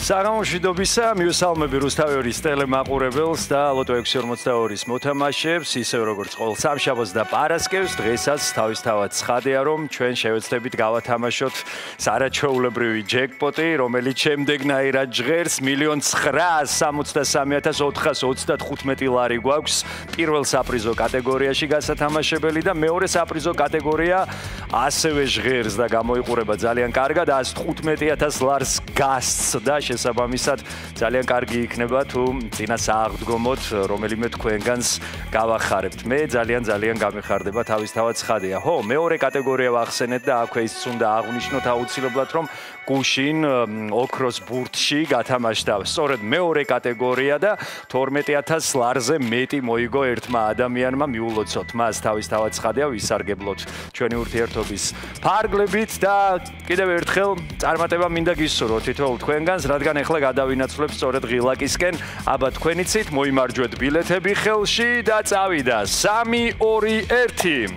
საღამოშვიდობისა, მივესალმები რუსთავის ტელემაყურებელს და ლოტო 642-ის მოთამაშეებს, ისევ როგორც ყოველ სამშაბათს და პარასკევს, დღესაც თავისთავად ცხადია, რომ ჩვენ შევეცდებით გავათამაშოთ სარაჩვეულებრივი ჯეკპოტი, რომელიც შემდეგნაირად ჟღერს 1,963,435 ლარი გვაქვს პირველ საპრიზო კატეგორიაში გასათამაშებელი და მეორე საპრიზო კატეგორია ასევე ჟღერს და გამოიყურება ძალიან კარგად 115,000 ლარს გასცდა და შესაბამისად ძალიან კარგი იქნება თუ წინა სააღდგომოდ რომელიმე თქვენგანს გავახარებთ. მე ძალიან გამიხარდება თავისთავად ცხადია. ხო, მეორე კატეგორია ვახსენეთ და აქვე ის უნდა აღვნიშნოთ აუცილებლად რომ გუშინ ოქროს ბურთში გათამაშდა სწორედ მეორე კატეგორია და 12,000 ლარზე მეტი მოიგო ერთმა ადამიანმა მიულოცოთ. მას თავისთავად ცხადია ვისარგებლოთ ჩვენი ურთიერთობის ფარგლებით და კიდევ ერთხელ წარმატება მინდა გისურვოთ თითოეულ თქვენგანს, რადგან ახლა გადავინაცვლებ სწორედ ღილაკისკენ. აბა თქვენიცით მოიმარჯვეთ ბილეთები ხელში და წავიდა 3-2-1.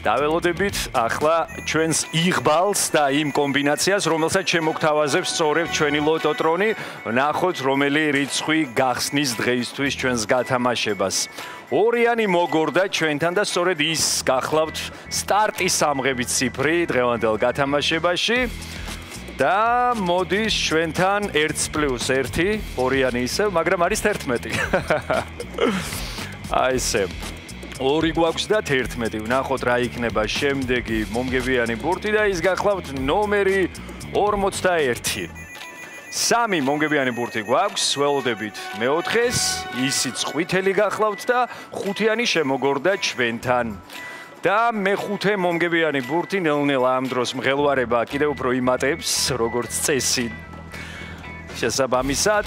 დაველოდებით ახლა ჩვენს იღბალს და იმ კომბინაციას, რომელსაც შემოგთავაზებს სწორედ ჩვენი ლოტოტრონი. ნახოთ, რომელი რიცხვი გახსნის დღეისთვის ჩვენს გათამაშებას. ორიანი მოგორდა ჩვენთან და სწორედ ის გახლავთ სტარტის სამღების ციფრი დღევანდელ გათამაშებაში. და მოდის ჩვენთან 1+1, ორიანი ისევ, მაგრამ არის 11. აი ესე. 2 გვაქვს და 11. ვნახოთ რა იქნება შემდეგი მომგებიანი ბურთი და ის გახლავთ ნომერი 41. 3 მომგებიანი ბურთი გვაქვს, ველოდებით მეოთხეს, ისიც ყვითელი გახლავთ და 5-იანი შემოგორდა ჩვენთან. და მეხუთე მომგებიანი ბურთი ნელ-ნელა ამ დროს მღელვარება კიდევ უფრო იმატებს, როგორც წესი. შესაბამისად,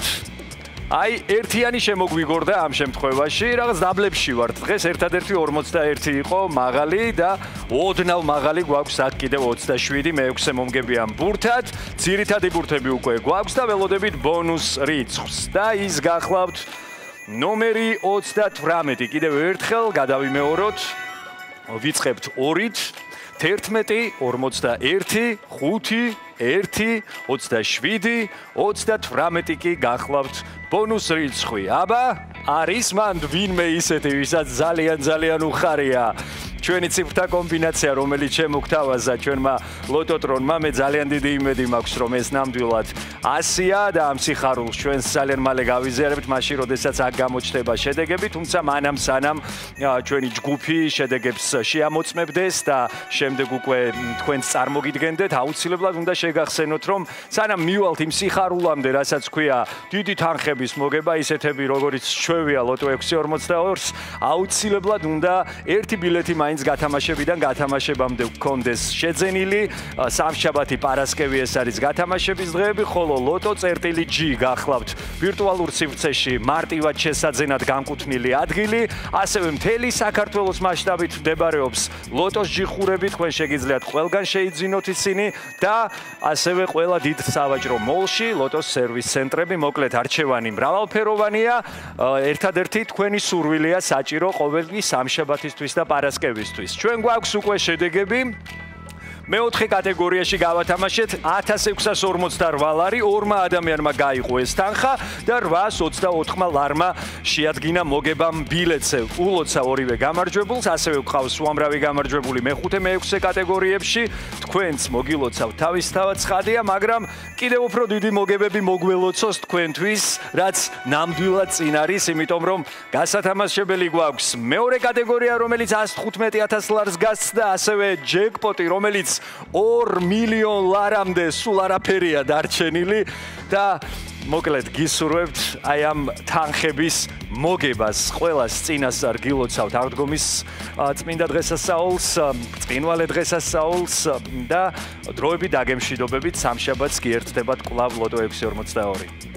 აი, ერთიანი შემოგვიგორდა ამ შემთხვევაში, რაღაც დაბლებში ვართ. დღეს ერთადერთი 41 იყო მაღალი და ოდნავ მაღალი გვაქვს აქ კიდევ 27 მეექვსე მომგებიან ბურთად. ძირითადი ბურთები უკვე გვაქვს და ველოდებით ბონუს რიცხვს და ის გახლავთ ნომერი 38. კიდევ ერთხელ გადავიმეოროთ. ვიწყებთ 2-ით, 11, 41, 5, 1, 27, 38 კი გახლავთ ბონუს რიცხვი. აბა, არის მანდ ვინმე ისეთი, ვისაც ძალიან უხარია ჩვენი ციფრთა კომბინაცია, რომელიც შემოგთავაზა ჩვენმა ლოტოტრონმა. მე ძალიან დიდი იმედი მაქვს, რომ ეს ნამდვილად 100-ია და ამ სიხარულს ჩვენს ძალიან მალე გავიზიარებთ, მაშინ როდესაც აქ გამოჩნდება შედეგები, თუმცა მანამ სანამ ჩვენი ჯგუფი შედეგებს შეამოწმებდეს და შემდეგ უკვე თქვენს წარმოგიდგენდეთ, აუცილებლად უნდა შეგახსენოთ, რომ სანამ მივალთ იმ სიხარულამდე, რასაც ქვია დიდი თანხების მოგება, ისეთები როგორც ჩვევია ლოტო 642-ს, აუცილებლად უნდა ერთი ბილეთი მაინც გათამაშებიდან გათამაშებამდე გქონდეს შეძენილი. სამშაბათი პარასკევი ეს არის გათამაშების დღეები, ხოლო ლოტო წერტილი G გახლავთ ვირტუალურ სივრცეში მარტივად შესაძენად განკუთვნილი ადგილი. ასევე მთელი საქართველოს მასშტაბით მდებარეობს ლოტოს ჯიხურები, თქვენ შეგიძლიათ ყველგან შეიძინოთ ისინი და ასევე ყველა დიდ სავაჭრო მოლში ლოტოს სერვის ცენტრები, მოკლედ არჩევანი მრავალფეროვანია. ერთადერთი თქვენი სურვილია საჭირო ყოველი სამშაბათისთვის და პარასკევისთვის. ჩვენ გვაქვს უკვე შედეგები. მეოთხე კატეგორიაში გავათამაშეთ 1648 ლარი, ორმა ადამიანმა გაიყო ეს თანხა და 824 ლარმა შეადგინა მოგებამ ბილეთზე. ულოცა ორივე გამარჯვებულს, ასევე გვყავს უამრავი გამარჯვებული მეხუთე, მეექვსე კატეგორიებში. თქვენც მოგილოცავთ თავისთავად ცხადია, მაგრამ კიდევ უფრო დიდი მოგებები მოგველოცოს თქვენთვის, რაც ნამდვილად წინ არის, იმიტომ რომ გასათამაშებელი გვაქვს მეორე კატეგორია, რომელიც 115,000 ლარს გასცდა, ასევე ჯეკპოტი, რომელიც 2 მილიონ ლარამდე სულ არაფერია დარჩენილი და მოკლედ გისურვებთ აი ამ თანხების მოგებას. ყველას წინასწარ გილოცავთ აღდგომის წმინდა დღესასწაულს, წინვალე დღესასწაულს და დროებით დაგემშვიდობებით სამშაბათს კი ერთდებათ კვლავ ლოტო 642.